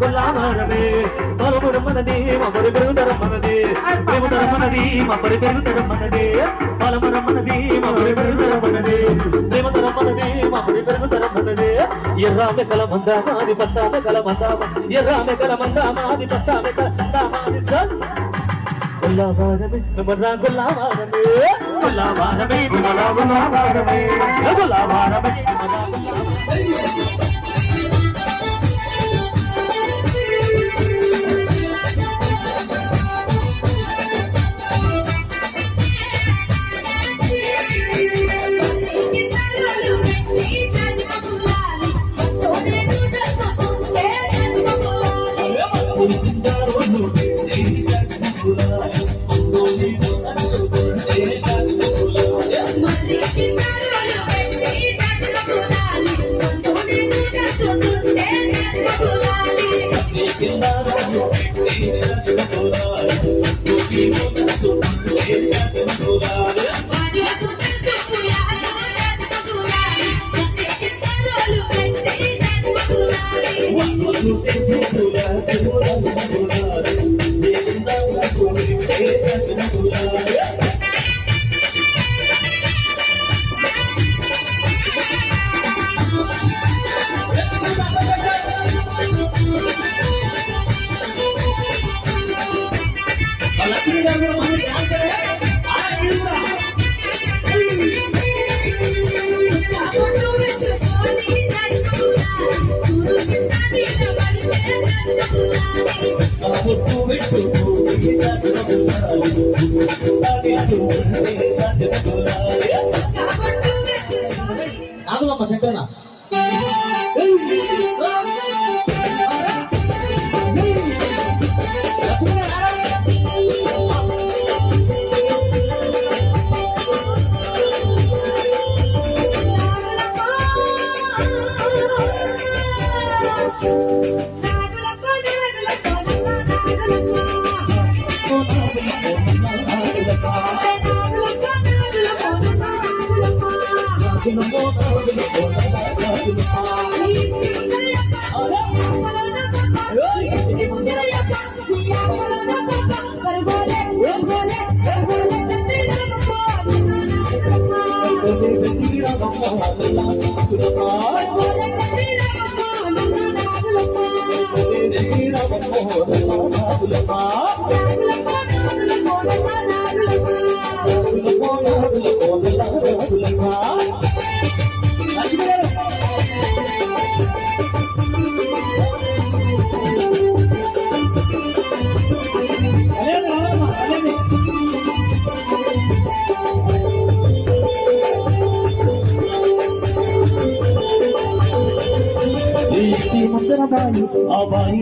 గులామారమే పలుముడు మనది మమ్మడి పెరుగుదరం మనది ప్రేమదరం మనది మమ్మడి పెరుగుదరం మనది పలమరం మనది మమ్మడి పెరుగుదరం మనది ప్రేమదరం మనది మమ్మడి పెరుగుదరం మనది ఎర్రామె కల మందామాది పచ్చామె కల మందామ ఎర్రామె కల మందామాది పచ్చామె కల మందామాది సన్ గులామారమే మమ్మరా గులామారమే గులామారమే మమ్మరా గులామారమే గులామారమే మమ్మరా గులామారమే ఆగమమ్మ శంకరణ ఆ బాయి